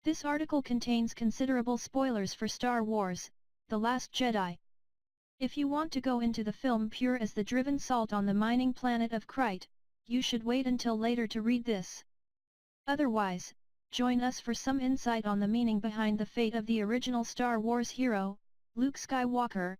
This article contains considerable spoilers for Star Wars: The Last Jedi. If you want to go into the film pure as the driven salt on the mining planet of Krite, you should wait until later to read this. Otherwise, join us for some insight on the meaning behind the fate of the original Star Wars hero, Luke Skywalker.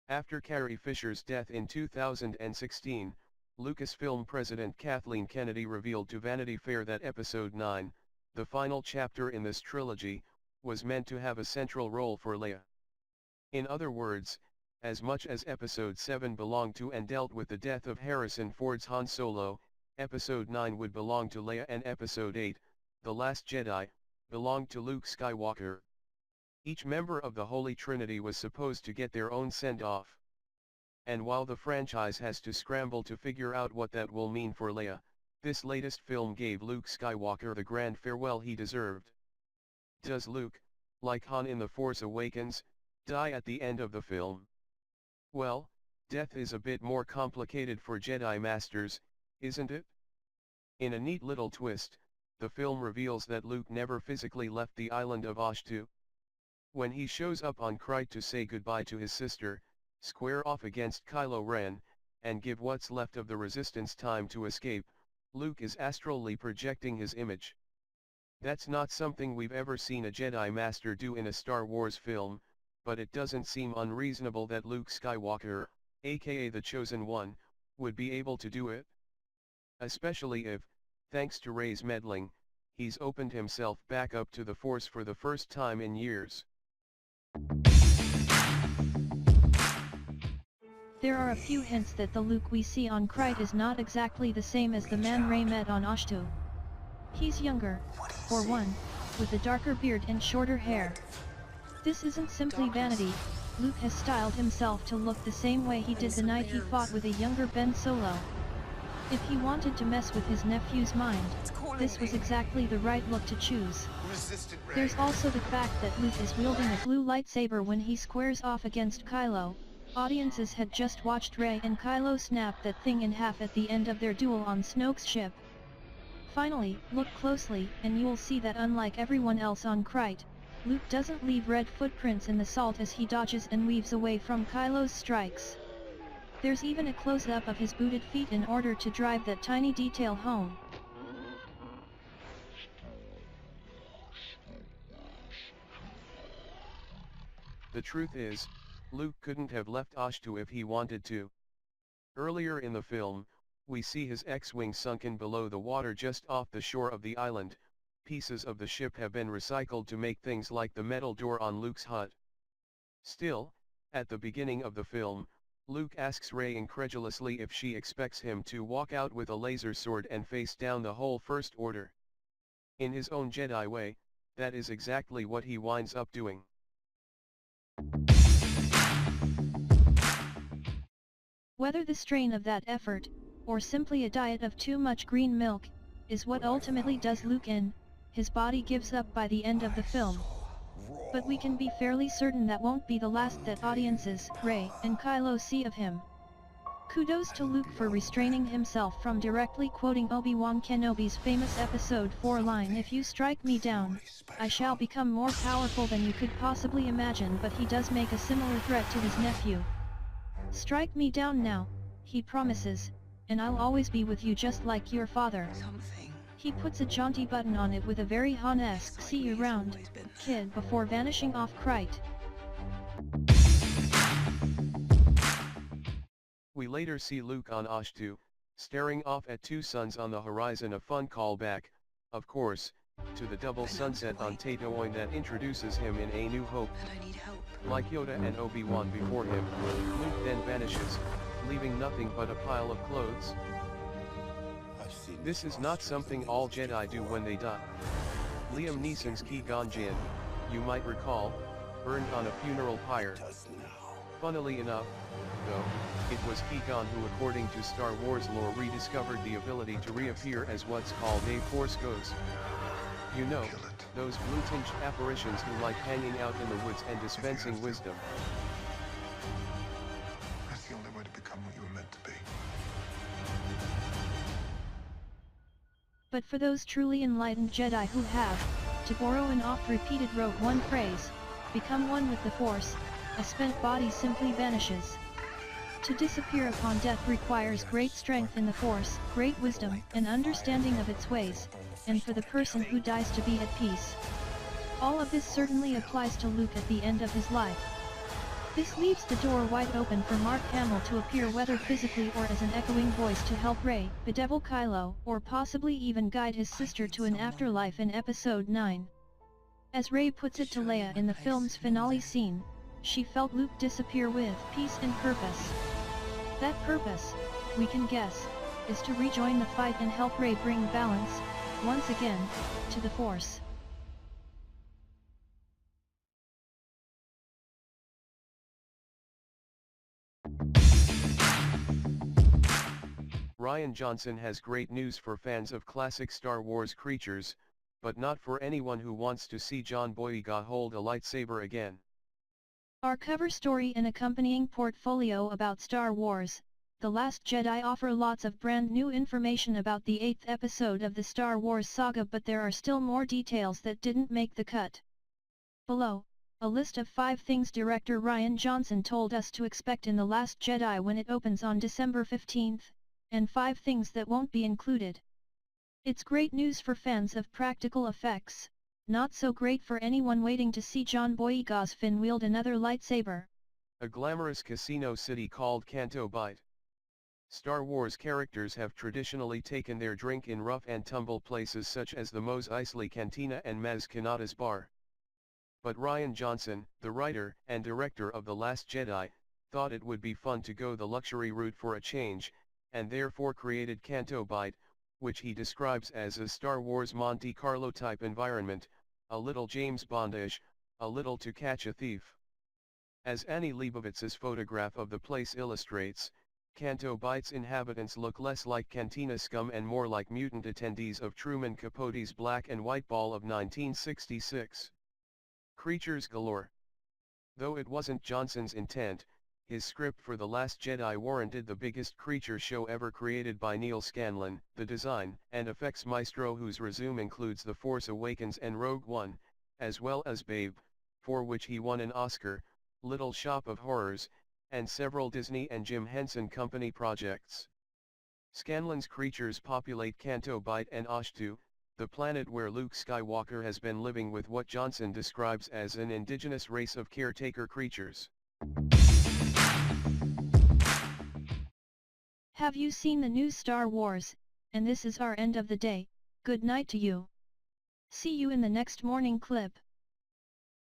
After Carrie Fisher's death in 2016, Lucasfilm president Kathleen Kennedy revealed to Vanity Fair that Episode 9, the final chapter in this trilogy, was meant to have a central role for Leia. In other words, as much as Episode 7 belonged to and dealt with the death of Harrison Ford's Han Solo, Episode 9 would belong to Leia, and Episode 8, The Last Jedi, belonged to Luke Skywalker. Each member of the Holy Trinity was supposed to get their own send-off. And while the franchise has to scramble to figure out what that will mean for Leia, this latest film gave Luke Skywalker the grand farewell he deserved. Does Luke, like Han in The Force Awakens, die at the end of the film? Well, death is a bit more complicated for Jedi Masters, isn't it? In a neat little twist, the film reveals that Luke never physically left the island of Ahch-To. When he shows up on Krite to say goodbye to his sister, square off against Kylo Ren, and give what's left of the Resistance time to escape, Luke is astrally projecting his image. That's not something we've ever seen a Jedi Master do in a Star Wars film, but it doesn't seem unreasonable that Luke Skywalker, aka the Chosen One, would be able to do it. Especially if, thanks to Rey's meddling, he's opened himself back up to the Force for the first time in years. There are a few hints that the Luke we see on Krite is not exactly the same as the man Rey met on Ahch-To. He's younger, for one, with a darker beard and shorter hair. This isn't simply vanity. Luke has styled himself to look the same way he did the night he fought with a younger Ben Solo. If he wanted to mess with his nephew's mind, this was exactly the right look to choose. There's also the fact that Luke is wielding a blue lightsaber when he squares off against Kylo. Audiences had just watched Rey and Kylo snap that thing in half at the end of their duel on Snoke's ship. Finally, look closely, and you'll see that unlike everyone else on Krite, Luke doesn't leave red footprints in the salt as he dodges and weaves away from Kylo's strikes. There's even a close-up of his booted feet in order to drive that tiny detail home. The truth is, Luke couldn't have left Ahch-To if he wanted to. Earlier in the film, we see his X-wing sunken below the water just off the shore of the island. Pieces of the ship have been recycled to make things like the metal door on Luke's hut. Still, at the beginning of the film, Luke asks Rey incredulously if she expects him to walk out with a laser sword and face down the whole First Order. In his own Jedi way, that is exactly what he winds up doing. Whether the strain of that effort, or simply a diet of too much green milk, is what ultimately does Luke in, his body gives up by the end of the film. But we can be fairly certain that won't be the last that audiences, Rey and Kylo see of him. Kudos to Luke for restraining himself from directly quoting Obi-Wan Kenobi's famous Episode 4 line, "If you strike me down, I shall become more powerful than you could possibly imagine," but he does make a similar threat to his nephew. "Strike me down now," he promises, "and I'll always be with you just like your father." He puts a jaunty button on it with a very Han-esque "see you round, kid" before vanishing off Krite. We later see Luke on Ahch-To, staring off at two suns on the horizon, a fun callback, of course, to the double sunset on Tatooine that introduces him in A New Hope. Like Yoda and Obi-Wan before him, Luke then vanishes, leaving nothing but a pile of clothes. This is not something all Jedi do when they die. Liam Neeson's Qui-Gon Jinn, you might recall, burned on a funeral pyre. Funnily enough, though, it was Qui-Gon who, according to Star Wars lore, rediscovered the ability to reappear as what's called a Force Ghost. You know, those blue-tinged apparitions who like hanging out in the woods and dispensing wisdom. That's the only way to become what you were meant to be. But for those truly enlightened Jedi who have, to borrow an oft-repeated Rogue One phrase, become one with the Force, a spent body simply vanishes. To disappear upon death requires great strength in the Force, great wisdom and understanding of its ways, and for the person who dies to be at peace. All of this certainly applies to Luke at the end of his life. This leaves the door wide open for Mark Hamill to appear whether physically or as an echoing voice to help Rey, bedevil Kylo, or possibly even guide his sister to an afterlife in Episode 9. As Rey puts it to Leia in the film's finale scene, she felt Luke disappear with peace and purpose. That purpose, we can guess, is to rejoin the fight and help Rey bring balance, once again, to the Force. Rian Johnson has great news for fans of classic Star Wars creatures, but not for anyone who wants to see John Boyega hold a lightsaber again. Our cover story and accompanying portfolio about Star Wars, The Last Jedi offer lots of brand new information about the 8th episode of the Star Wars saga, but there are still more details that didn't make the cut. Below, a list of 5 things director Rian Johnson told us to expect in The Last Jedi when it opens on December 15th, and 5 things that won't be included. It's great news for fans of practical effects, not so great for anyone waiting to see John Boyega's Finn wield another lightsaber. A glamorous casino city called Canto Bight. Star Wars characters have traditionally taken their drink in rough and tumble places such as the Mos Eisley Cantina and Maz Kanata's bar. But Rian Johnson, the writer and director of The Last Jedi, thought it would be fun to go the luxury route for a change, and therefore created Canto Bight, which he describes as a Star Wars Monte Carlo type environment, a little James Bondish, a little To Catch a Thief. As Annie Leibovitz's photograph of the place illustrates, Canto Bight's inhabitants look less like cantina scum and more like mutant attendees of Truman Capote's Black and White Ball of 1966. Creatures galore. Though it wasn't Johnson's intent, his script for The Last Jedi warranted the biggest creature show ever created by Neil Scanlon, the design and effects maestro whose resume includes The Force Awakens and Rogue One, as well as Babe, for which he won an Oscar, Little Shop of Horrors, and several Disney and Jim Henson Company projects. Scanlon's creatures populate Canto Bight and Ashtu, the planet where Luke Skywalker has been living with what Johnson describes as an indigenous race of caretaker creatures. Have you seen the new Star Wars? And this is our end of the day. Good night to you. See you in the next morning clip.